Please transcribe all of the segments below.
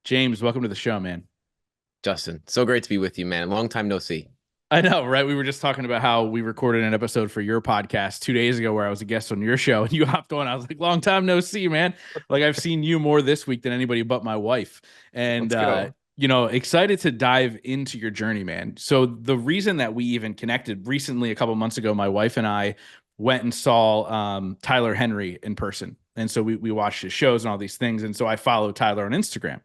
James, welcome to the show, man. Justin, so great to be with you, man. Long time no see. I know, right? We were just talking about how we recorded an episode for your podcast 2 days ago where I was a guest on your show and you hopped on. I was like, long time no see, man. Like I've seen you more this week than anybody but my wife. And Let's go. excited to dive into your journey, man. So the reason that we even connected recently, a couple months ago, my wife and I went and saw Tyler Henry in person. And so we watched his shows and all these things. And so I follow Tyler on Instagram.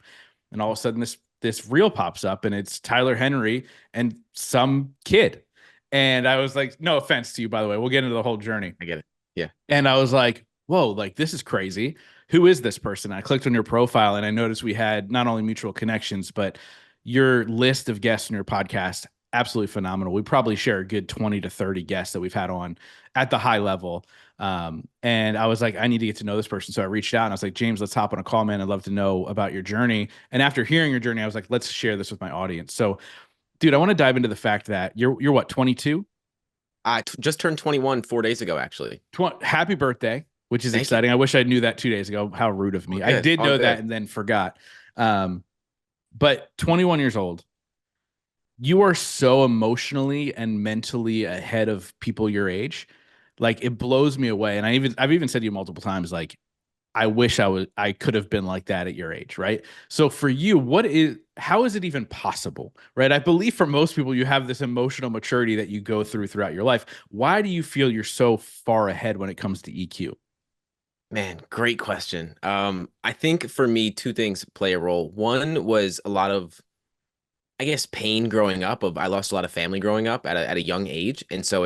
And all of a sudden this reel pops up and it's Tyler Henry and some kid. And I was like, no offense to you, by the way. We'll get into the whole journey. I get it. Yeah. And I was like, whoa, like this is crazy. Who is this person? I clicked on your profile and I noticed we had not only mutual connections, but your list of guests in your podcast, absolutely phenomenal. We probably share a good 20 to 30 guests that we've had on at the high level. And I was like, I need to get to know this person. So I reached out and I was like, James, let's hop on a call, man. I'd love to know about your journey. And after hearing your journey, I was like, let's share this with my audience. So, dude, I want to dive into the fact that you're what, 22? Just turned 21 4 days ago, actually. Happy birthday, which is Thank you. exciting. I wish I knew that 2 days ago. How rude of All me. I good. did All know that good. and then forgot. Um, but 21 years old, you are so emotionally and mentally ahead of people your age. Like it blows me away. And I've even said to you multiple times, like, I wish I could have been like that at your age, right? So for you, how is it even possible, right? I believe for most people, you have this emotional maturity that you go throughout your life. Why do you feel you're so far ahead when it comes to EQ? Man, great question. I think for me, two things play a role. One was a lot of, I guess, pain growing up. I lost a lot of family growing up at a young age, and so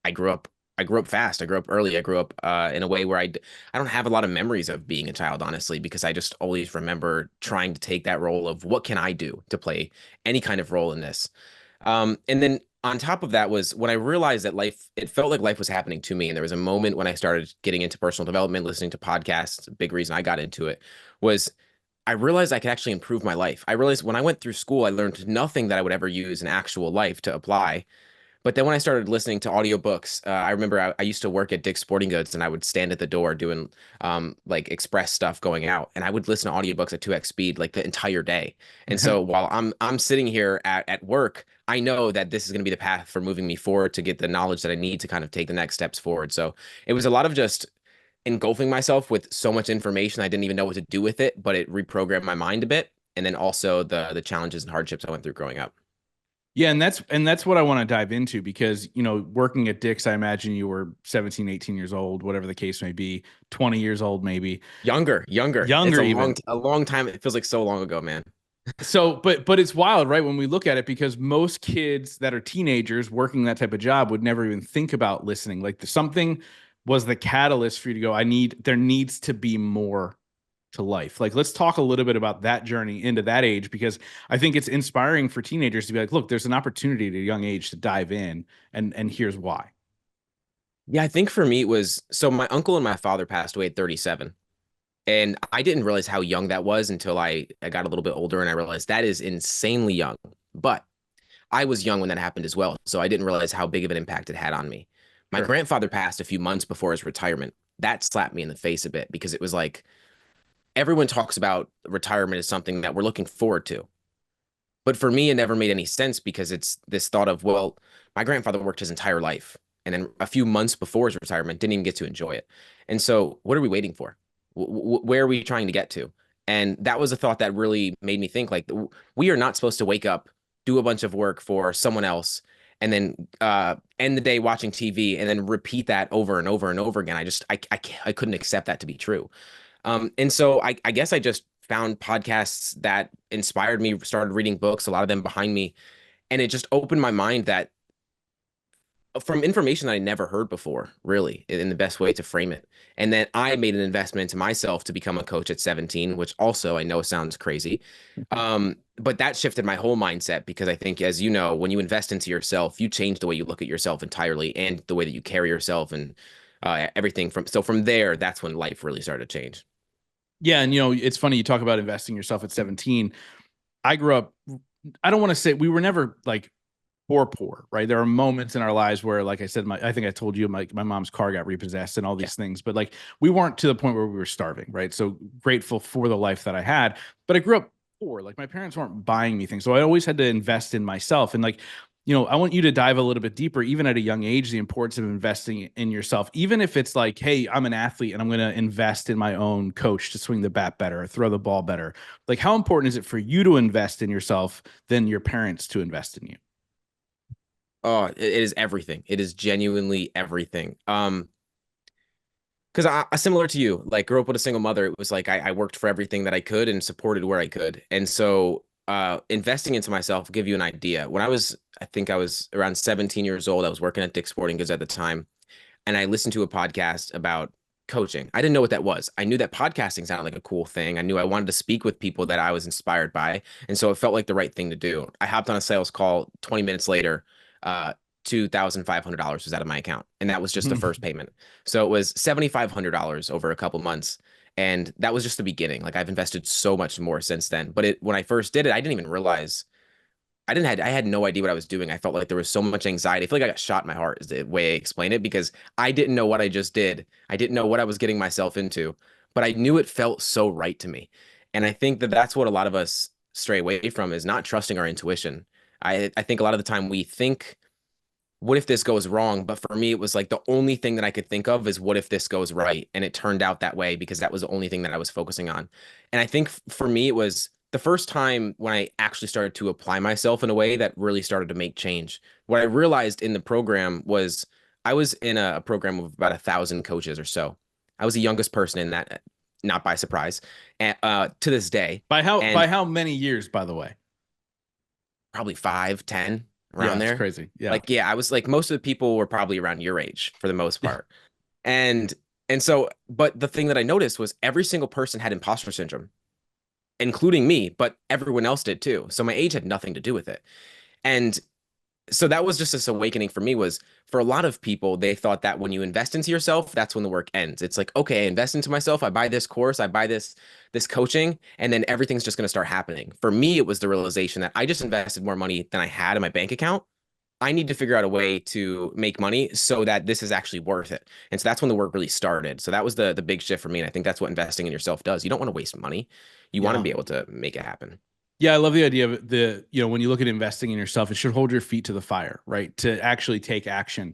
I grew up I grew up fast. I grew up early. I grew up in a way where I don't have a lot of memories of being a child, honestly, because I just always remember trying to take that role of what can I do to play any kind of role in this. And then on top of that was when I realized that it felt like life was happening to me. And there was a moment when I started getting into personal development, listening to podcasts. A big reason I got into it was I realized I could actually improve my life. I realized when I went through school, I learned nothing that I would ever use in actual life to apply. But then when I started listening to audiobooks, I remember I used to work at Dick's Sporting Goods and I would stand at the door doing like express stuff going out. And I would listen to audiobooks at 2x speed like the entire day. And so while I'm sitting here at work, I know that this is going to be the path for moving me forward to get the knowledge that I need to kind of take the next steps forward. So it was a lot of just engulfing myself with so much information I didn't even know what to do with it, but it reprogrammed my mind a bit. And then also the challenges and hardships I went through growing up. Yeah, and that's what I want to dive into because, working at Dick's, I imagine you were 17, 18 years old, whatever the case may be, 20 years old maybe, Younger. It's younger even. a long time. It feels like so long ago, man. So, but it's wild, right? When we look at it, because most kids that are teenagers working that type of job would never even think about listening. Like something was the catalyst for you to go, there needs to be more to life. Like, let's talk a little bit about that journey into that age, because I think it's inspiring for teenagers to be like, look, there's an opportunity at a young age to dive in, and here's why. Yeah, I think for me it was so my uncle and my father passed away at 37. And I didn't realize how young that was until I got a little bit older and I realized that is insanely young. But I was young when that happened as well. So I didn't realize how big of an impact it had on me. My Sure. grandfather passed a few months before his retirement. That slapped me in the face a bit because it was like everyone talks about retirement as something that we're looking forward to. But for me, it never made any sense because it's this thought of, well, my grandfather worked his entire life. And then a few months before his retirement, didn't even get to enjoy it. And so, what are we waiting for? Where are we trying to get to? And that was a thought that really made me think like, we are not supposed to wake up, do a bunch of work for someone else, and then end the day watching TV and then repeat that over and over and over again. I couldn't accept that to be true. And so I guess I just found podcasts that inspired me, started reading books, a lot of them behind me, and it just opened my mind that from information that I never heard before, really, in the best way to frame it. And then I made an investment into myself to become a coach at 17, which also I know sounds crazy. But that shifted my whole mindset because I think, as you know, when you invest into yourself, you change the way you look at yourself entirely and the way that you carry yourself and everything from there, that's when life really started to change. Yeah, and it's funny you talk about investing yourself at 17. I grew up, I don't want to say we were never like poor, right? There are moments in our lives where, like I said, I think I told you, my mom's car got repossessed and all Yeah. these things, but like we weren't to the point where we were starving, right? So grateful for the life that I had, but I grew up poor. Like my parents weren't buying me things, so I always had to invest in myself. And like, I want you to dive a little bit deeper, even at a young age, the importance of investing in yourself, even if it's like, hey, I'm an athlete and I'm going to invest in my own coach to swing the bat better, or throw the ball better. Like, how important is it for you to invest in yourself than your parents to invest in you? Oh, it is everything. It is genuinely everything. Because I similar to you, like grew up with a single mother. It was like I worked for everything that I could and supported where I could. And so investing into myself, give you an idea. I think I was around 17 years old. I was working at Dick's Sporting Goods at the time, and I listened to a podcast about coaching. I didn't know what that was. I knew that podcasting sounded like a cool thing. I knew I wanted to speak with people that I was inspired by. And so it felt like the right thing to do. I hopped on a sales call 20 minutes later. Uh, $2,500 was out of my account. And that was just the first payment. So it was $7,500 over a couple months. And that was just the beginning. Like I've invested so much more since then. But when I first did it, I didn't even realize I had no idea what I was doing. I felt like there was so much anxiety. I feel like I got shot in my heart is the way I explain it because I didn't know what I just did. I didn't know what I was getting myself into, but I knew it felt so right to me. And I think that that's what a lot of us stray away from is not trusting our intuition. I think a lot of the time we think what if this goes wrong? But for me, it was like the only thing that I could think of is what if this goes right? And it turned out that way because that was the only thing that I was focusing on. And I think for me, it was the first time when I actually started to apply myself in a way that really started to make change. What I realized in the program was I was in a program of about 1,000 coaches or so. I was the youngest person in that, not by surprise, and, to this day. By And how many years, by the way? probably 5, 10 Yeah, around it's there. crazy. Yeah. Like, yeah, I was like, most of the people were probably around your age for the most Yeah. part. And so, but the thing that I noticed was every single person had imposter syndrome, including me, but everyone else did too. So my age had nothing to do with it. And so that was just this awakening for me was for a lot of people, they thought that when you invest into yourself, that's when the work ends. It's like, okay, I invest into myself, I buy this course, I buy this coaching, and then everything's just going to start happening. For me, it was the realization that I just invested more money than I had in my bank account. I need to figure out a way to make money so that this is actually worth it. And so that's when the work really started. So that was the big shift for me. And I think that's what investing in yourself does. You don't want to waste money. You want to Yeah. be able to make it happen. Yeah, I love the idea of when you look at investing in yourself, it should hold your feet to the fire, right? To actually take action.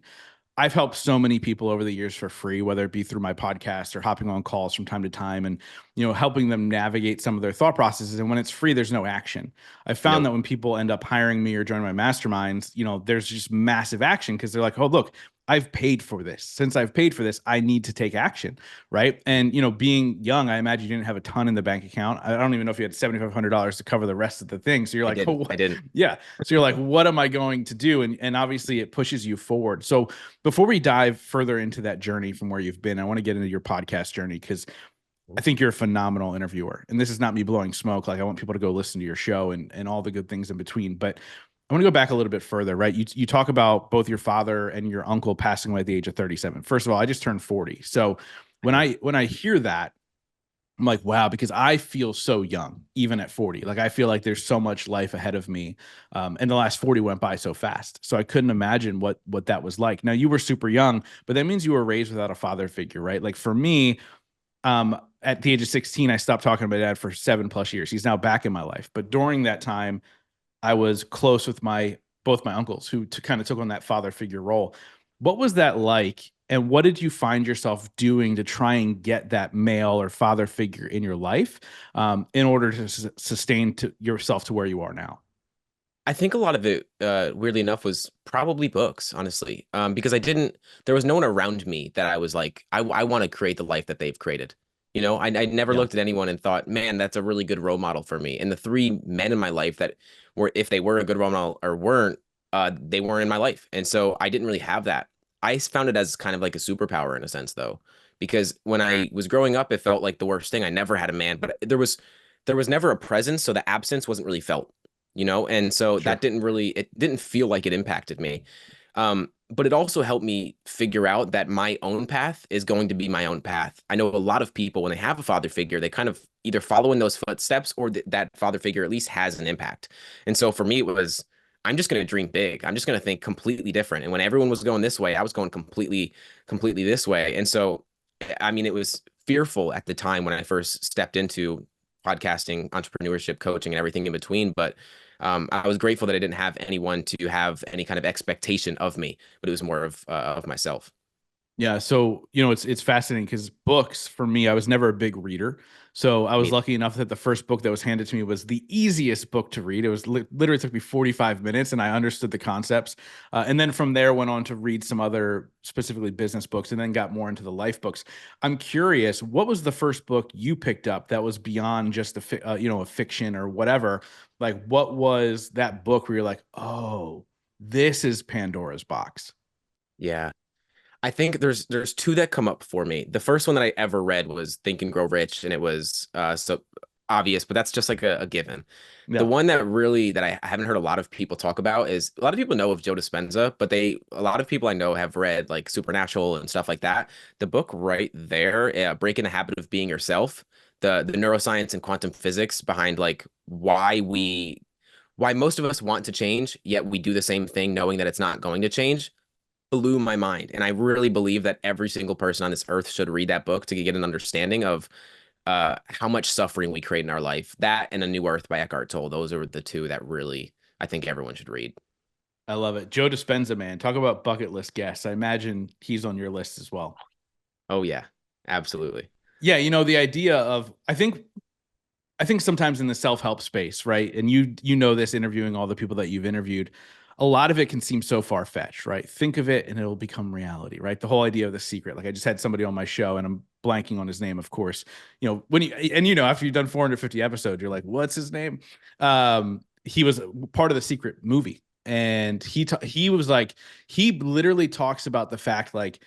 I've helped so many people over the years for free, whether it be through my podcast or hopping on calls from time to time and, helping them navigate some of their thought processes. And when it's free, there's no action. I found that Nope. when people end up hiring me or joining my masterminds, there's just massive action because they're like, oh, look, I've paid for this. Since I've paid for this, I need to take action. Right. And, being young, I imagine you didn't have a ton in the bank account. I don't even know if you had $7,500 to cover the rest of the thing. So you're I like, oh, didn't. I what? didn't. Yeah. So you're like, what am I going to do? And obviously it pushes you forward. So before we dive further into that journey from where you've been, I want to get into your podcast journey because I think you're a phenomenal interviewer. And this is not me blowing smoke. Like I want people to go listen to your show and all the good things in between. But I want to go back a little bit further, right? You talk about both your father and your uncle passing away at the age of 37. First of all, I just turned 40. So when I hear that, I'm like, wow, because I feel so young, even at 40. Like I feel like there's so much life ahead of me. And the last 40 went by so fast. So I couldn't imagine what that was like. Now you were super young, but that means you were raised without a father figure, right? Like for me, at the age of 16, I stopped talking to my dad for 7+ years. He's now back in my life. But during that time, I was close with both my uncles who kind of took on that father figure role. What was that like? And what did you find yourself doing to try and get that male or father figure in your life in order to sustain yourself to where you are now? I think a lot of it, weirdly enough, was probably books, honestly, because there was no one around me that I was like, I want to create the life that they've created. I never Yeah, looked at anyone and thought, man, that's a really good role model for me. And the three men in my life that were, if they were a good role model or weren't, they weren't in my life. And so I didn't really have that. I found it as kind of like a superpower in a sense, though, because when I was growing up, it felt like the worst thing. I never had a man, but there was never a presence, so the absence wasn't really felt. And so sure. it didn't feel like it impacted me. But it also helped me figure out that my own path is going to be my own path. I know a lot of people, when they have a father figure, they kind of either follow in those footsteps or that father figure at least has an impact. And so for me, it was I'm just going to dream big. I'm just going to think completely different. And when everyone was going this way, I was going completely this way. And so, I mean, it was fearful at the time when I first stepped into podcasting, entrepreneurship, coaching, and everything in between. But I was grateful that I didn't have anyone to have any kind of expectation of me, but it was more of myself. Yeah, so it's fascinating because books for me, I was never a big reader. So I was Me, lucky enough that the first book that was handed to me was the easiest book to read. It was literally took me 45 minutes and I understood the concepts. And then from there went on to read some other specifically business books and then got more into the life books. I'm curious, what was the first book you picked up that was beyond just a fiction or whatever? Like what was that book where you're like, "Oh, this is Pandora's box." yeah. I think there's two that come up for me. The first one that I ever read was Think and Grow Rich, and it was so obvious, but that's just like a given. The Yeah. one that really that I haven't heard a lot of people talk about is a lot of people know of Joe Dispenza, but a lot of people I know have read like Supernatural and stuff like that. The book right there, Breaking the Habit of Being Yourself, the neuroscience and quantum physics behind like why most of us want to change, yet we do the same thing knowing that it's not going to change blew my mind. And I really believe that every single person on this earth should read that book to get an understanding of how much suffering we create in our life. That and A New Earth by Eckhart Tolle. Those are the two that really I think everyone should read. I love it. Joe Dispenza, man. Talk about bucket list guests. I imagine he's on your list as well. Oh yeah, absolutely. Yeah, the idea of I think sometimes in the self-help space, right? And you know this interviewing all the people that you've interviewed, a lot of it can seem so far-fetched, right? Think of it and it'll become reality, right? The whole idea of the secret. Like I just had somebody on my show and I'm blanking on his name, of course. When you and after you've done 450 episodes, you're like, what's his name? He was part of the secret movie. And he was like, he literally talks about the fact like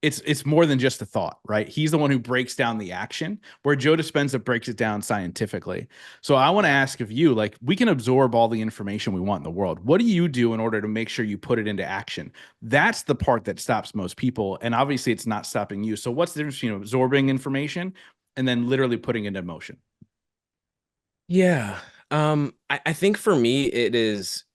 it's more than just a thought, right? He's the one who breaks down the action, where Joe Dispenza breaks it down scientifically. So I want to ask of you, like, we can absorb all the information we want in the world. What do you do in order to make sure you put it into action? That's the part that stops most people, and obviously, it's not stopping you. So what's the difference between absorbing information and then literally putting it into motion? Yeah. I think for me it is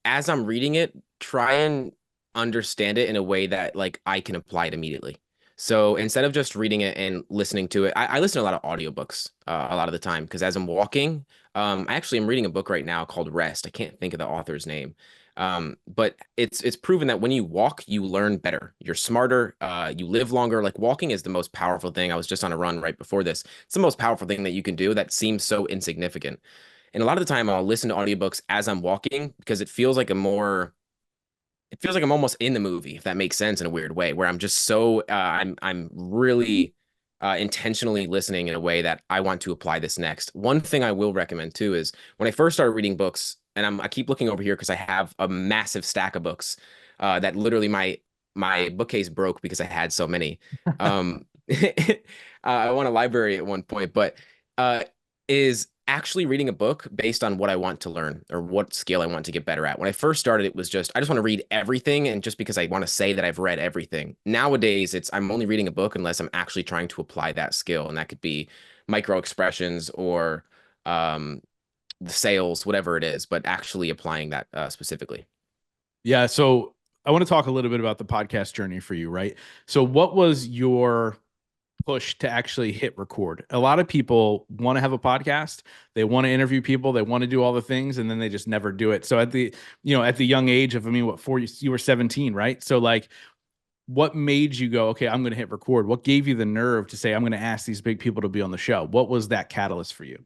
as I'm reading it, try and understand it in a way that like I can apply it immediately. So instead of just reading it and listening to it, I listen to a lot of audiobooks a lot of the time because as I'm walking, I actually am reading a book right now called Rest. I can't think of the author's name. But it's proven that when you walk, you learn better. You're smarter, you live longer. Like walking is the most powerful thing. I was just on a run right before this. It's the most powerful thing that you can do that seems so insignificant. And a lot of the time I'll listen to audiobooks as I'm walking because it feels like I'm almost in the movie, if that makes sense in a weird way, where I'm just so I'm really intentionally listening in a way that I want to apply this next. One thing I will recommend too is when I first started reading books, and I keep looking over here because I have a massive stack of books that literally my bookcase broke because I had so many. Um, I won a library at one point, but uh, is actually reading a book based on what I want to learn or what skill I want to get better at. When I first started, it was just I just want to read everything, and just because I want to say that I've read everything. Nowadays, it's I'm only reading a book unless I'm actually trying to apply that skill, and that could be micro expressions or um, the sales, whatever it is, but actually applying that specifically. Yeah, so I want to talk a little bit about the podcast journey for you, right? So what was your push to actually hit record? A lot of people want to have a podcast, they want to interview people, they want to do all the things, and then they just never do it. So at the young age of, I mean, what, you were 17, right? So like, what made you go, okay, I'm going to hit record? What gave you the nerve to say, I'm going to ask these big people to be on the show? What was that catalyst for you?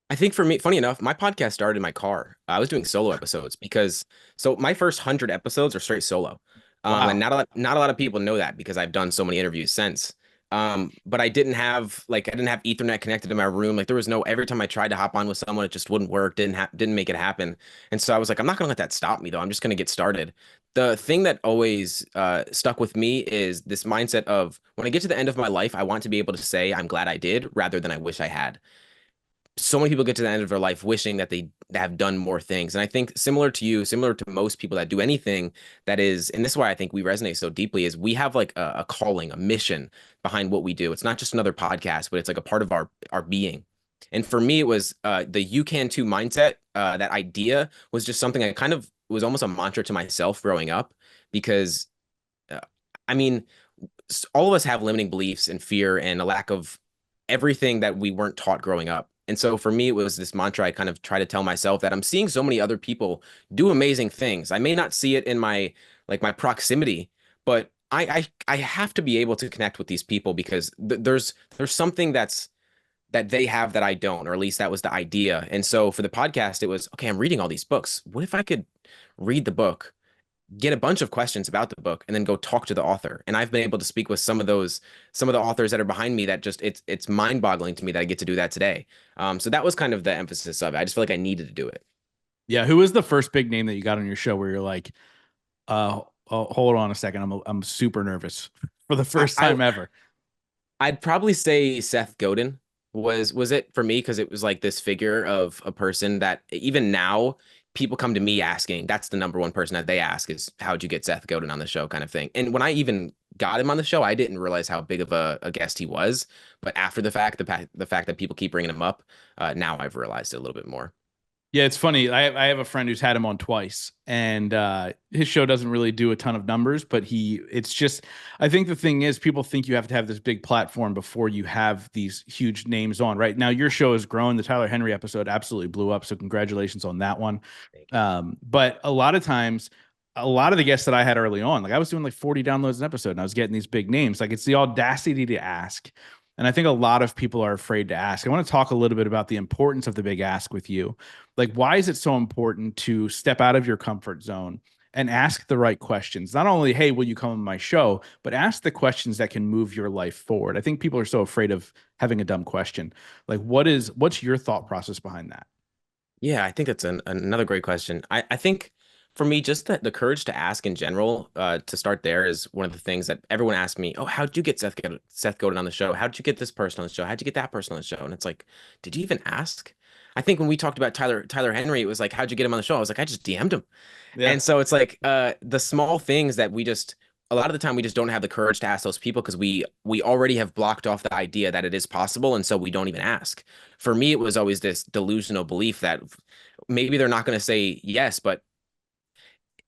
I think for me, funny enough, my podcast started in my car. I was doing solo episodes because so my first 100 episodes are straight solo. And Wow. not a lot of people know that because I've done so many interviews since. But I didn't have Ethernet connected to my room. Like there was no every time I tried to hop on with someone, it just wouldn't work, didn't make it happen. And so I was like, I'm not gonna let that stop me though. I'm just gonna get started. The thing that always stuck with me is this mindset of when I get to the end of my life, I want to be able to say I'm glad I did rather than I wish I had. So many people get to the end of their life wishing that they have done more things. And I think similar to you, similar to most people that do anything that is, and this is why I think we resonate so deeply, is we have like a calling, a mission behind what we do. It's not just another podcast, but it's like a part of our being. And for me, it was the you can too mindset. that idea was just something I kind of was almost a mantra to myself growing up because uh, I mean, all of us have limiting beliefs and fear and a lack of everything that we weren't taught growing up. And so for me, it was this mantra I kind of try to tell myself that I'm seeing so many other people do amazing things. I may not see it in my my proximity, but I have to be able to connect with these people because there's something that they have that I don't, or at least that was the idea. And so for the podcast, it was okay, I'm reading all these books. What if I could read the book, get a bunch of questions about the book, and then go talk to the author? And I've been able to speak with some of the authors that are behind me that just it's mind-boggling to me that I get to do that today. So that was kind of the emphasis of it. I just feel like I needed to do it. Yeah. Who was the first big name that you got on your show where you're like, hold on a second. I'm super nervous for the I, first I time ever. I'd probably say Seth Godin was it for me because it was like this figure of a person that even now people come to me asking. That's the number one person that they ask is how'd you get Seth Godin on the show kind of thing. And when I even got him on the show, I didn't realize how big of a guest he was. But after the fact, the fact that people keep bringing him up, now I've realized it a little bit more. Yeah, it's funny. I have a friend who's had him on twice, and his show doesn't really do a ton of numbers, but it's just, I think the thing is, people think you have to have this big platform before you have these huge names on. Right now, your show has grown. The Tyler Henry episode absolutely blew up, so congratulations on that one. Thank you. But a lot of times, a lot of the guests that I had early on, like I was doing like 40 downloads an episode, and I was getting these big names. Like it's the audacity to ask. And I think a lot of people are afraid to ask. I want to talk a little bit about the importance of the big ask with you. Like, why is it so important to step out of your comfort zone and ask the right questions? Not only, hey, will you come on my show, but ask the questions that can move your life forward. I think people are so afraid of having a dumb question. Like, what's your thought process behind that? Yeah, I think that's another great question. I think for me, just the courage to ask in general, to start there is one of the things that everyone asks me, oh, how'd you get Seth Godin on the show? How'd you get this person on the show? How'd you get that person on the show? And it's like, did you even ask? I think when we talked about Tyler Henry, it was like, how'd you get him on the show? I was like, I just DM'd him. Yeah. And so it's like the small things that we just a lot of the time we just don't have the courage to ask those people because we already have blocked off the idea that it is possible, and so we don't even ask. For me, it was always this delusional belief that maybe they're not going to say yes, but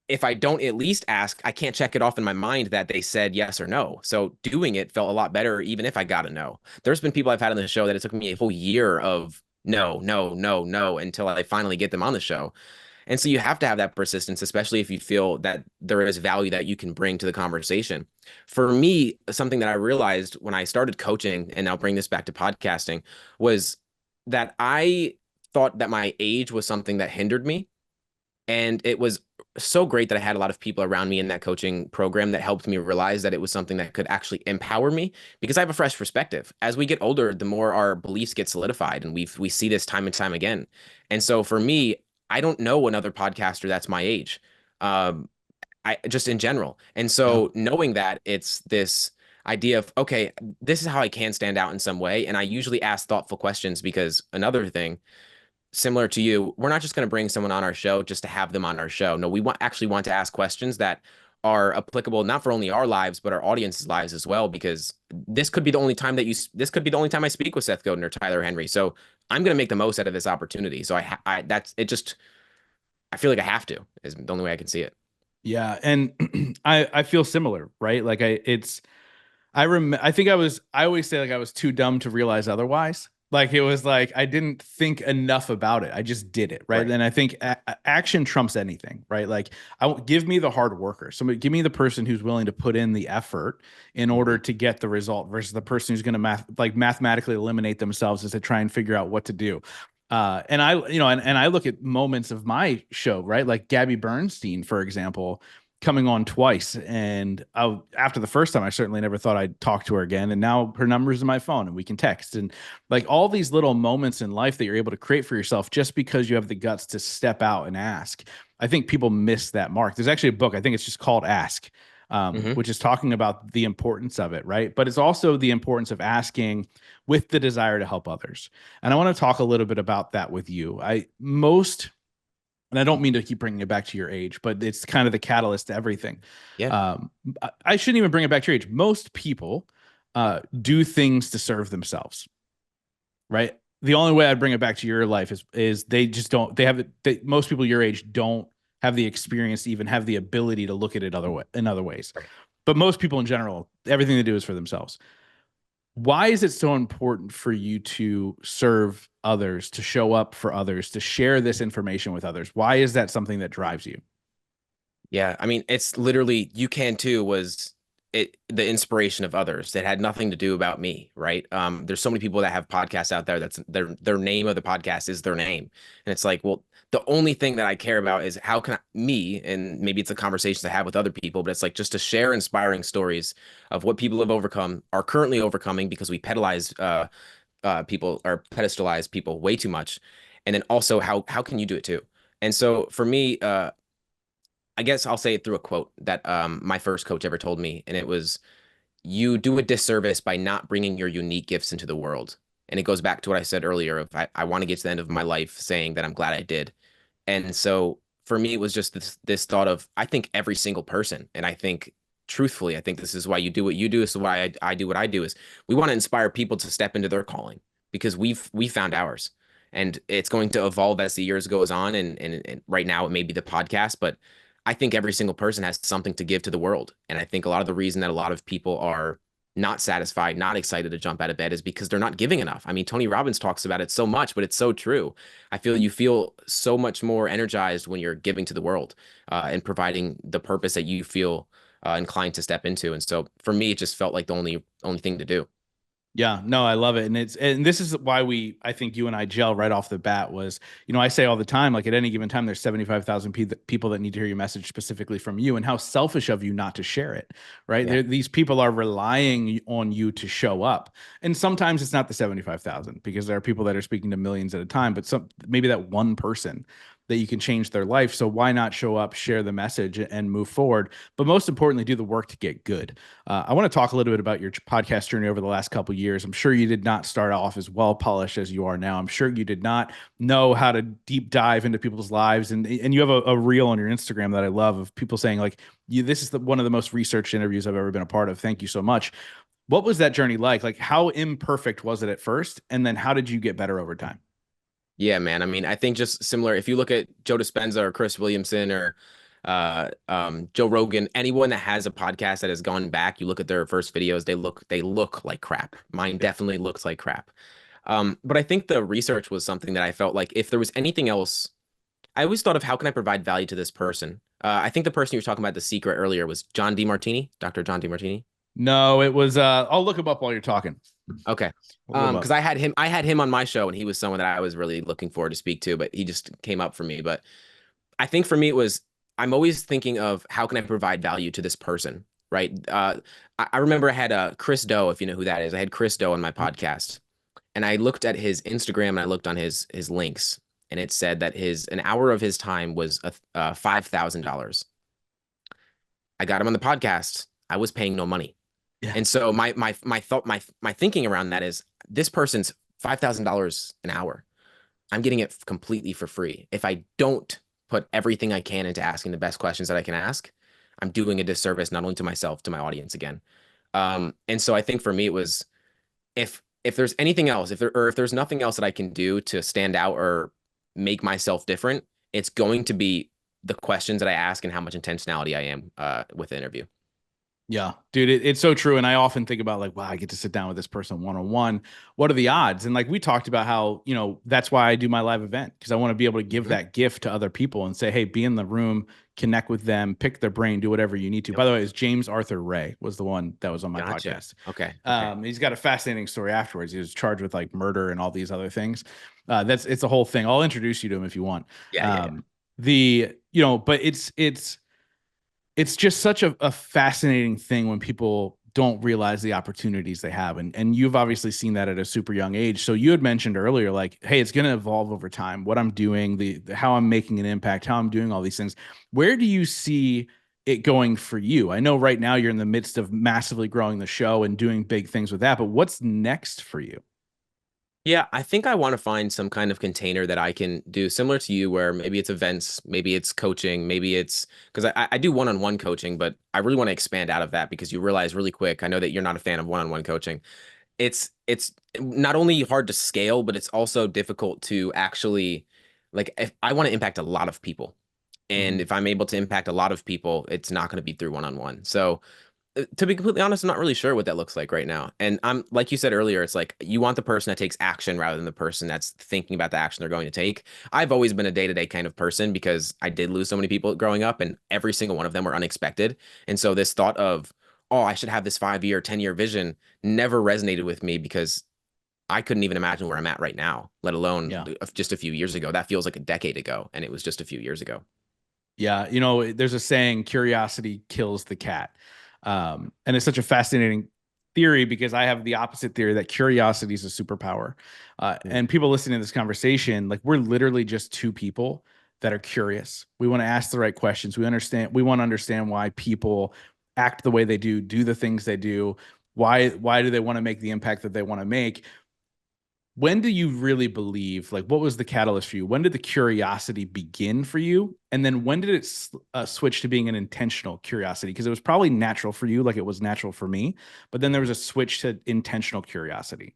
if I don't at least ask, I can't check it off in my mind that they said yes or no. So doing it felt a lot better, even if I got a no. There's been people I've had on the show that it took me a whole year of no, no, no, no until I finally get them on the show. And so you have to have that persistence, especially if you feel that there is value that you can bring to the conversation. For me, something that I realized when I started coaching, and I'll bring this back to podcasting, was that I thought that my age was something that hindered me. And it was so great that I had a lot of people around me in that coaching program that helped me realize that it was something that could actually empower me because I have a fresh perspective. As we get older, the more our beliefs get solidified, and we see this time and time again. And so for me, I don't know another podcaster that's my age, um, I just in general. And Yeah. so knowing that it's this idea of okay, this is how I can stand out in some way, and I usually ask thoughtful questions because another thing similar to you, we're not just going to bring someone on our show just to have them on our show. No, we actually want to ask questions that are applicable not for only our lives but our audience's lives as well. Because this could be the only time this could be the only time I speak with Seth Godin or Tyler Henry. So I'm going to make the most out of this opportunity. So I that's it. Just I feel like I have to is the only way I can see it. Yeah. And I feel similar, right? Like I think I always say like I was too dumb to realize otherwise. Like it was like I didn't think enough about it. I just did it, right? Right. And I think action trumps anything, right? Like give me the hard worker. Somebody give me the person who's willing to put in the effort in order Mhm. to get the result versus the person who's going to mathematically eliminate themselves as they try and figure out what to do. And and I look at moments of my show, right? Like Gabby Bernstein, for example, coming on twice. And after the first time, I certainly never thought I'd talk to her again. And now her number's in my phone and we can text. And like all these little moments in life that you're able to create for yourself just because you have the guts to step out and ask. I think people miss that mark. There's actually a book, I think it's just called Ask, Mhm. which is talking about the importance of it, right? But it's also the importance of asking with the desire to help others. And I want to talk a little bit about that with you. And I don't mean to keep bringing it back to your age, but it's kind of the catalyst to everything. Yeah. I shouldn't even bring it back to your age. Most people do things to serve themselves, right? the only way I'd bring it back to your life is they just don't they have most people your age don't have the experience to even have the ability to look at it in other ways. Right. But most people in general, everything they do is for themselves. Why is it so important for you to serve others, to show up for others, to share this information with others? Why is that something that drives you? Yeah, I mean, it's literally You Can Too was the inspiration of others. That had nothing to do about me, right? There's so many people that have podcasts out there that's their name of the podcast is their name. And it's like, well, the only thing that I care about is how can me, and maybe it's a conversation I have with other people, but it's like just to share inspiring stories of what people have overcome, are currently overcoming because we people or pedestalize people way too much. And then also how can you do it too? And so for me, I guess I'll say it through a quote that my first coach ever told me, and it was, "You do a disservice by not bringing your unique gifts into the world." And it goes back to what I said earlier of I want to get to the end of my life saying that I'm glad I did. And so for me, it was just this thought of I think every single person, and I think truthfully, I think this is why you do what you do. This is why I do what I do. Is we want to inspire people to step into their calling because we found ours, and it's going to evolve as the years goes on. And right now it may be the podcast, but I think every single person has something to give to the world. And I think a lot of the reason that a lot of people are not satisfied, not excited to jump out of bed is because they're not giving enough. I mean, Tony Robbins talks about it so much, but it's so true. I feel you feel so much more energized when you're giving to the world and providing the purpose that you feel inclined to step into. And so for me, it just felt like the only thing to do. Yeah, no, I love it. And this is why I think you and I gel right off the bat was, I say all the time, like at any given time, there's 75,000 people that need to hear your message specifically from you, and how selfish of you not to share it, right? Yeah. These people are relying on you to show up. And sometimes it's not the 75,000 because there are people that are speaking to millions at a time, but maybe that one person that you can change their life. So why not show up, share the message, and move forward? But most importantly, do the work to get good. I want to talk a little bit about your podcast journey over the last couple of years. I'm sure you did not start off as well polished as you are now. I'm sure you did not know how to deep dive into people's lives. And you have a reel on your Instagram that I love of people saying like, this is one of the most researched interviews I've ever been a part of. Thank you so much. What was that journey like? Like, how imperfect was it at first? And then how did you get better over time? Yeah, man. I mean, I think just similar. If you look at Joe Dispenza or Chris Williamson or Joe Rogan, anyone that has a podcast that has gone back, you look at their first videos, they look like crap. Mine Yeah. definitely looks like crap. But I think the research was something that I felt like if there was anything else, I always thought of how can I provide value to this person. I think the person you were talking about, The Secret, earlier was John DeMartini, Dr. John DeMartini. No, it was, I'll look him up while you're talking. Okay. I'll look him Because up. I had him on my show and he was someone that I was really looking forward to speak to, but he just came up for me. But I think for me it was I'm always thinking of how can I provide value to this person, right? I remember I had Chris Doe, if you know who that is. I had Chris Doe on my podcast, and I looked at his Instagram and I looked on his links, and it said that his an hour of his time was $5,000. I got him on the podcast. I was paying no money. Yeah. And so my thought my thinking around that is this person's $5,000 an hour. I'm getting it completely for free. If I don't put everything I can into asking the best questions that I can ask, I'm doing a disservice not only to myself, to my audience again. And so I think for me it was if there's anything else, if there's nothing else that I can do to stand out or make myself different, it's going to be the questions that I ask and how much intentionality I am with the interview. Yeah, dude, it's so true. And I often think about like, wow, I get to sit down with this person one on one. What are the odds? And like we talked about how, that's why I do my live event because I want to be able to give Mhm. that gift to other people and say, hey, be in the room, connect with them, pick their brain, do whatever you need to. Yep. By the way, it's James Arthur Ray was the one that was on my Gotcha. podcast. Okay. Okay. He's got a fascinating story afterwards. He was charged with like murder and all these other things. It's a whole thing. I'll introduce you to him if you want. Yeah. Yeah. Yeah. But it's just such a fascinating thing when people don't realize the opportunities they have. And you've obviously seen that at a super young age. So you had mentioned earlier, like, hey, it's going to evolve over time, what I'm doing, how I'm making an impact, how I'm doing all these things. Where do you see it going for you? I know right now you're in the midst of massively growing the show and doing big things with that, but what's next for you? Yeah, I think I want to find some kind of container that I can do similar to you, where maybe it's events, maybe it's coaching, maybe it's because I do one-on-one coaching, but I really want to expand out of that because you realize really quick. I know that you're not a fan of one-on-one coaching. it's not only hard to scale, but it's also difficult to actually, like, if I want to impact a lot of people, and Mhm. if I'm able to impact a lot of people, it's not going to be through one-on-one. So to be completely honest, I'm not really sure what that looks like right now. And I'm like you said earlier, it's like you want the person that takes action rather than the person that's thinking about the action they're going to take. I've always been a day-to-day kind of person because I did lose so many people growing up, and every single one of them were unexpected. And so this thought of, oh, I should have this 5 year, 10 year vision never resonated with me because I couldn't even imagine where I'm at right now, let alone Yeah. just a few years ago. That feels like a decade ago, and it was just a few years ago. Yeah, you know, there's a saying, curiosity kills the cat. And it's such a fascinating theory because I have the opposite theory that curiosity is a superpower. Mm. And people listening to this conversation, like we're literally just two people that are curious. We want to ask the right questions. We want to understand why people act the way they do the things they do. Why do they want to make the impact that they want to make? When do you really believe, like what was the catalyst for you? When did the curiosity begin for you, and then when did it switch to being an intentional curiosity? Because it was probably natural for you, like it was natural for me, but then there was a switch to intentional curiosity.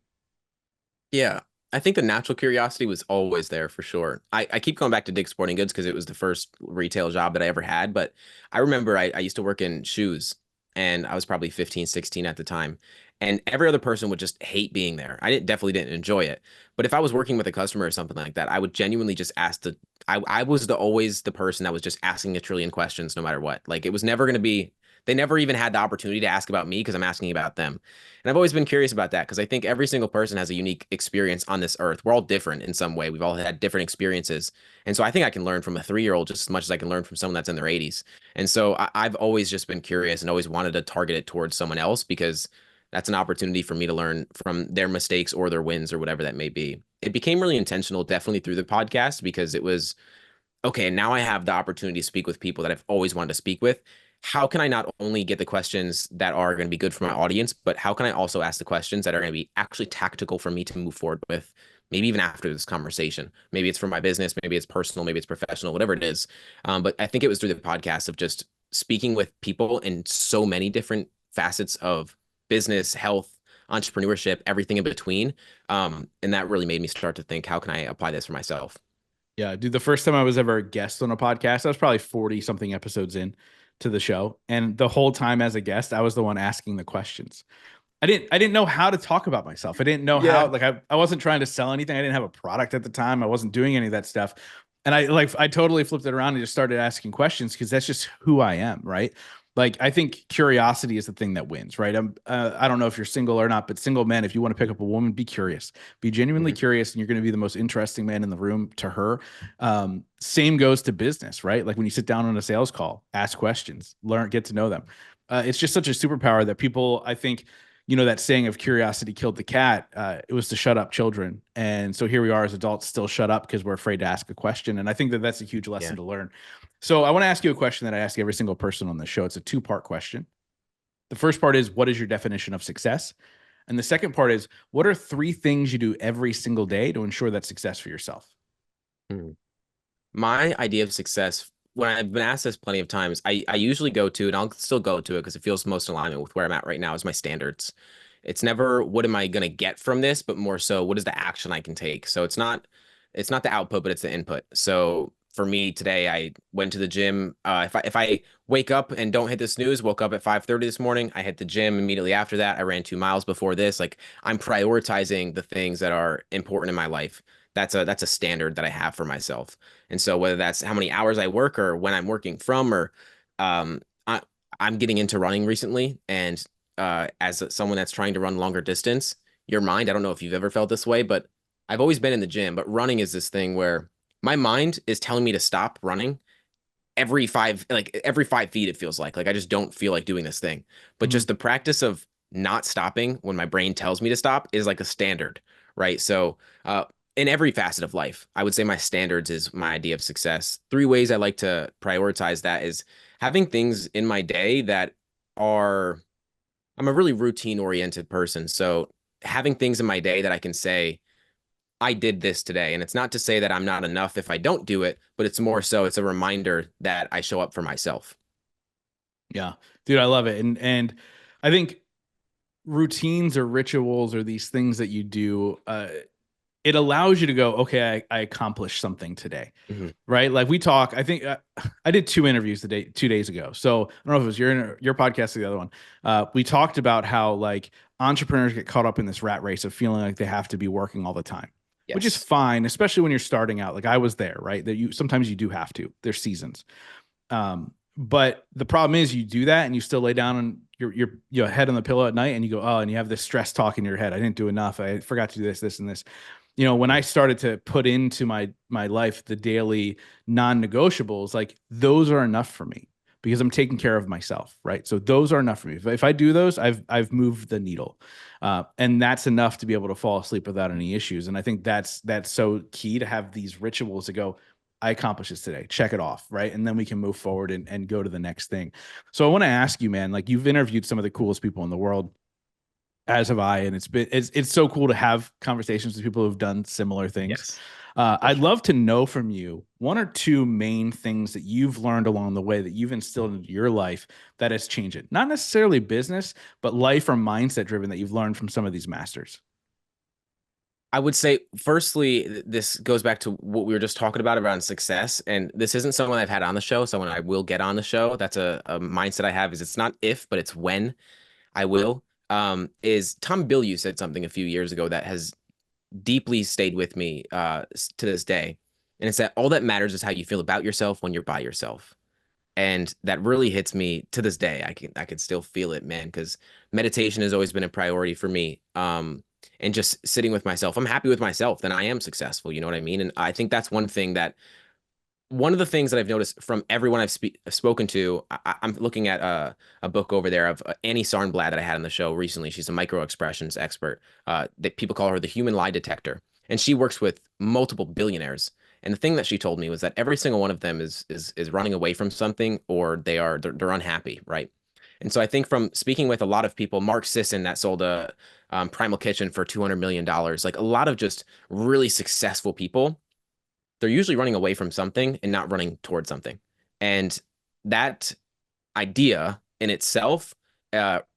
Yeah, I think the natural curiosity was always there for sure. I keep going back to Dick's Sporting Goods because it was the first retail job that I ever had. But I remember I used to work in shoes, and I was probably 15, 16 at the time. And every other person would just hate being there. Definitely didn't enjoy it. But if I was working with a customer or something like that, I would genuinely just ask I was always the person that was just asking a trillion questions no matter what. Like it was never going to be, they never even had the opportunity to ask about me because I'm asking about them. And I've always been curious about that because I think every single person has a unique experience on this earth. We're all different in some way. We've all had different experiences. And so I think I can learn from a 3 year old just as much as I can learn from someone that's in their 80s. And so I've always just been curious and always wanted to target it towards someone else because that's an opportunity for me to learn from their mistakes or their wins or whatever that may be. It became really intentional, definitely through the podcast, because it was okay, now I have the opportunity to speak with people that I've always wanted to speak with. How can I not only get the questions that are going to be good for my audience, but how can I also ask the questions that are going to be actually tactical for me to move forward with, maybe even after this conversation? Maybe it's for my business, maybe it's personal, maybe it's professional, whatever it is. But I think it was through the podcast of just speaking with people in so many different facets of business, health, entrepreneurship, everything in between. And that really made me start to think, how can I apply this for myself? Yeah, dude, the first time I was ever a guest on a podcast, I was probably 40 something episodes in to the show. And the whole time as a guest, I was the one asking the questions. I didn't know how to talk about myself. I didn't know how, Yeah. like I wasn't trying to sell anything. I didn't have a product at the time. I wasn't doing any of that stuff. And I totally flipped it around and just started asking questions because that's just who I am, right? Like I think curiosity is the thing that wins, right? I don't know if you're single or not, but single men, if you want to pick up a woman, be curious, be genuinely Mhm. curious, and you're going to be the most interesting man in the room to her. Same goes to business, right? Like when you sit down on a sales call, ask questions, learn, get to know them. It's just such a superpower that people, I think, you know, that saying of curiosity killed the cat, it was to shut up children. And so here we are as adults still shut up because we're afraid to ask a question. And I think that that's a huge lesson Yeah. to learn. So I want to ask you a question that I ask every single person on the show. It's a two-part question. The first part is, what is your definition of success? And the second part is, what are three things you do every single day to ensure that success for yourself? Mhm. My idea of success, when I've been asked this plenty of times, I usually go to, and I'll still go to it because it feels most in alignment with where I'm at right now, is my standards. It's never what am I going to get from this, but more so what is the action I can take. So it's not the output, but it's the input. So for me today, I went to the gym. If I wake up and don't hit the snooze, woke up at 5:30 this morning, I hit the gym immediately after that. I ran 2 miles before this. Like I'm prioritizing the things that are important in my life. That's a standard that I have for myself. And so whether that's how many hours I work or when I'm working from, or um, I, I'm getting into running recently, and as someone that's trying to run longer distance, your mind, I don't know if you've ever felt this way, but I've always been in the gym, but running is this thing where my mind is telling me to stop running every 5 feet, it feels like I just don't feel like doing this thing. But Mhm. just the practice of not stopping when my brain tells me to stop is like a standard, right? So in every facet of life, I would say my standards is my idea of success. Three ways I like to prioritize that is having things in my day that are, I'm a really routine oriented person. So having things in my day that I can say, I did this today. And it's not to say that I'm not enough if I don't do it, but it's more so it's a reminder that I show up for myself. Yeah, dude, I love it. And I think routines or rituals or these things that you do, it allows you to go, okay, I accomplished something today, Mhm. right? Like we talk, I think I did two interviews today, 2 days ago. So I don't know if it was your podcast or the other one. We talked about how like entrepreneurs get caught up in this rat race of feeling like they have to be working all the time, which is Yes. fine, especially when you're starting out. Like I was there, right? That you sometimes you do have to. There's seasons. But the problem is you do that and you still lay down on your head on the pillow at night and you go, oh, and you have this stress talk in your head. I didn't do enough. I forgot to do this, this, and this. You know, when I started to put into my life the daily non-negotiables, like those are enough for me because I'm taking care of myself, right? So those are enough for me. If I do those, I've moved the needle, and that's enough to be able to fall asleep without any issues. And I think that's so key to have these rituals to go, I accomplished this today. Check it off, right? And then we can move forward and go to the next thing. So I want to ask you, man, like you've interviewed some of the coolest people in the world, as have I, and it's so cool to have conversations with people who've done similar things. Yes, for I'd sure. love to know from you one or two main things that you've learned along the way that you've instilled into your life that has changed it. Not necessarily business, but life or mindset driven that you've learned from some of these masters. I would say, firstly, this goes back to what we were just talking about around success. And this isn't someone I've had on the show, someone I will get on the show. That's a mindset I have is it's not if, but it's when I will. Is Tom Bilyeu said something a few years ago that has deeply stayed with me to this day. And it's that all that matters is how you feel about yourself when you're by yourself. And that really hits me to this day. I can still feel it, man, because meditation has always been a priority for me. And just sitting with myself, I'm happy with myself, then I am successful. You know what I mean? And I think that's one of the things that I've noticed from everyone spoken to. I'm looking at a book over there of Annie Sarnblad that I had on the show recently. She's a micro expressions expert. That people call her the human lie detector, and she works with multiple billionaires. And the thing that she told me was that every single one of them is running away from something, or they're unhappy, right? And so I think from speaking with a lot of people, Mark Sisson that sold a Primal Kitchen for $200 million, like a lot of just really successful people, they're usually running away from something and not running towards something. And that idea in itself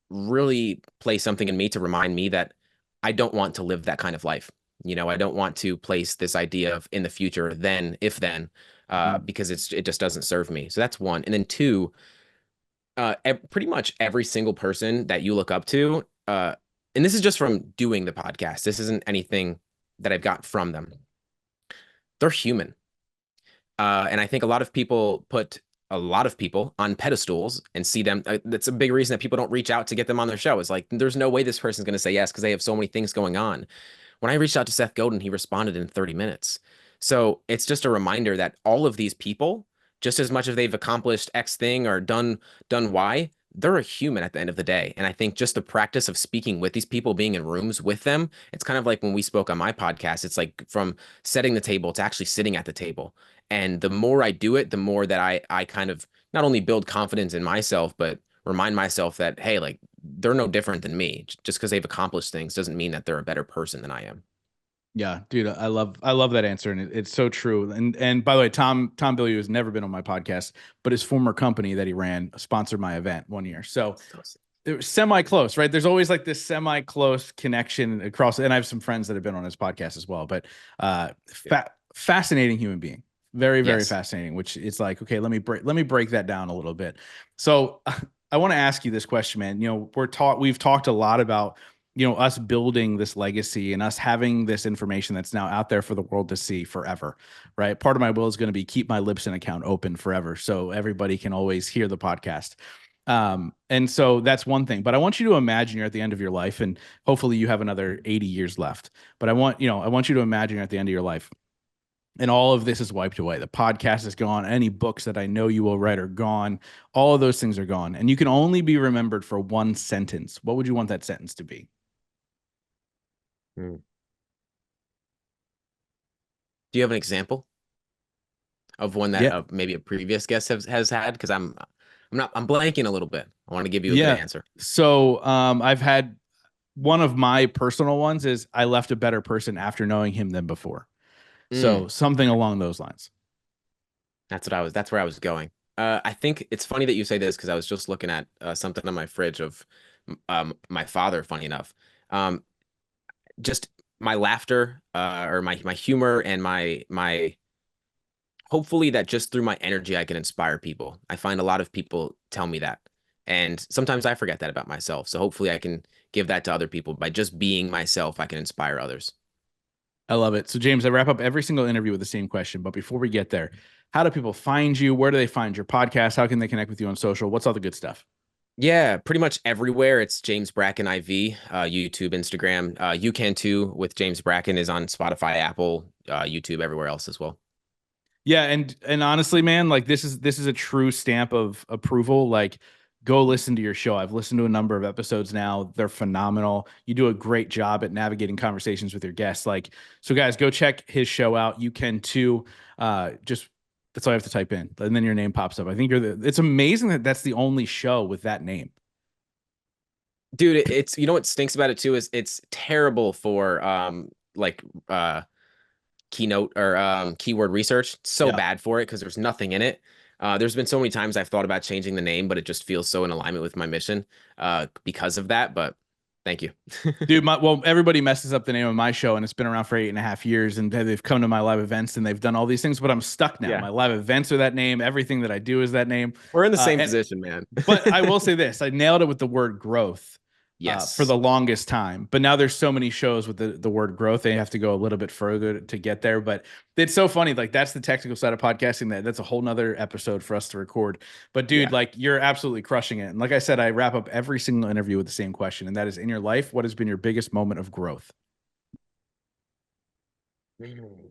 really plays something in me to remind me that I don't want to live that kind of life. You know, I don't want to place this idea of in the future, then, if then, Mhm. because it just doesn't serve me. So that's one. And then two, pretty much every single person that you look up to, and this is just from doing the podcast. This isn't anything that I've got from them. They're human. And I think a lot of people put a lot of people on pedestals and see them. That's a big reason that people don't reach out to get them on their show. Is like, there's no way this person's going to say yes because they have so many things going on. When I reached out to Seth Godin, he responded in 30 minutes. So it's just a reminder that all of these people, just as much as they've accomplished X thing or done Y, they're a human at the end of the day. And I think just the practice of speaking with these people, being in rooms with them, it's kind of like when we spoke on my podcast. It's like from setting the table to actually sitting at the table. And the more I do it, the more that I kind of not only build confidence in myself, but remind myself that, hey, like they're no different than me. Just because they've accomplished things doesn't mean that they're a better person than I am. Yeah, dude, I love that answer, and it's so true. And by the way, Tom Bilyeu has never been on my podcast, but his former company that he ran sponsored my event one year. So So, it was semi close, right? There's always like this semi close connection across, and I have some friends that have been on his podcast as well. But yeah. fascinating human being, very very Yes. fascinating. Which it's like, okay, let me break that down a little bit. So I want to ask you this question, man. You know, we've talked a lot about us building this legacy and us having this information that's now out there for the world to see forever, right? Part of my will is going to be keep my Libsyn account open forever so everybody can always hear the podcast. And so that's one thing. But I want you to imagine you're at the end of your life, and hopefully you have another 80 years left. But I want you to imagine you're at the end of your life, and all of this is wiped away. The podcast is gone. Any books that I know you will write are gone. All of those things are gone, and you can only be remembered for one sentence. What would you want that sentence to be? Hmm. Do you have an example of one that Yeah. maybe a previous guest has had? Because I'm blanking a little bit. I want to give you a good Yeah. answer. So I've had one of my personal ones is I left a better person after knowing him than before. So Mm, something along those lines. that's where I was going. I think it's funny that you say this because I was just looking at something on my fridge of my father, funny enough. Um, just my laughter, or my humor and my hopefully that just through my energy I can inspire people. I find a lot of people tell me that. And sometimes I forget that about myself. So hopefully I can give that to other people. By just being myself, I can inspire others. I love it. So, James, I wrap up every single interview with the same question. But before we get there, how do people find you? Where do they find your podcast? How can they connect with you on social? What's all the good stuff? Yeah, pretty much everywhere. It's James Brackin IV, YouTube, Instagram. You can too with James Brackin is on Spotify, Apple, YouTube, everywhere else as well. Yeah, and honestly, man, like this is a true stamp of approval. Like, go listen to your show. I've listened to a number of episodes now. They're phenomenal. You do a great job at navigating conversations with your guests. Like, so guys, go check his show out. You can too. Just that's all you have to type in, and then your name pops up. I think it's amazing that that's the only show with that name. Dude, it's you know what stinks about it too is it's terrible for like keynote or keyword research. It's so Yeah. bad for it because there's nothing in it. There's been so many times I've thought about changing the name, but it just feels so in alignment with my mission because of that. But thank you. Dude, well, everybody messes up the name of my show, and it's been around for 8.5 years, and they've come to my live events and they've done all these things, but I'm stuck now. Yeah, My live events are that name. Everything that I do is that name. we're in the same And position, man. but I will say this: I nailed it with the word growth for Yes. the longest time. But now there's so many shows with the word growth, they have to go a little bit further to get there. But it's so funny. Like, that's the technical side of podcasting. That's a whole nother episode for us to record. But dude, Yeah. like, you're absolutely crushing it. And like I said, I wrap up every single interview with the same question, and that is, in your life, what has been your biggest moment of growth? Mm.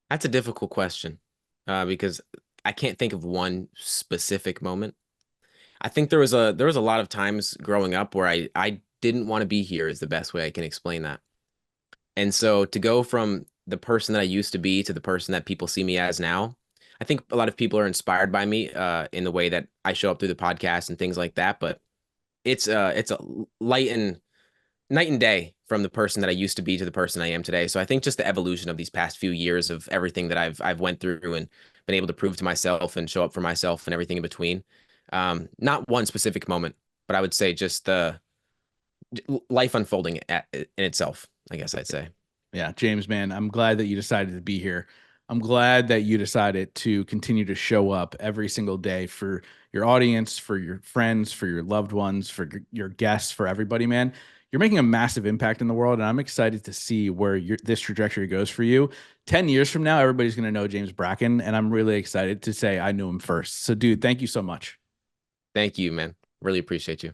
That's a difficult question because I can't think of one specific moment. I think there was a lot of times growing up where I didn't want to be here is the best way I can explain that. And so to go from the person that I used to be to the person that people see me as now, I think a lot of people are inspired by me in the way that I show up through the podcast and things like that. But it's a light and night and day from the person that I used to be to the person I am today. So I think just the evolution of these past few years of everything that I've went through and been able to prove to myself and show up for myself and everything in between. Not one specific moment, but I would say just the life unfolding in itself, I guess I'd say. Yeah, James, man, I'm glad that you decided to be here. I'm glad that you decided to continue to show up every single day for your audience, for your friends, for your loved ones, for your guests, for everybody, man. You're making a massive impact in the world, and I'm excited to see where this trajectory goes for you. 10 years from now, everybody's going to know James Brackin, and I'm really excited to say I knew him first. So, dude, thank you so much. Thank you, man. Really appreciate you.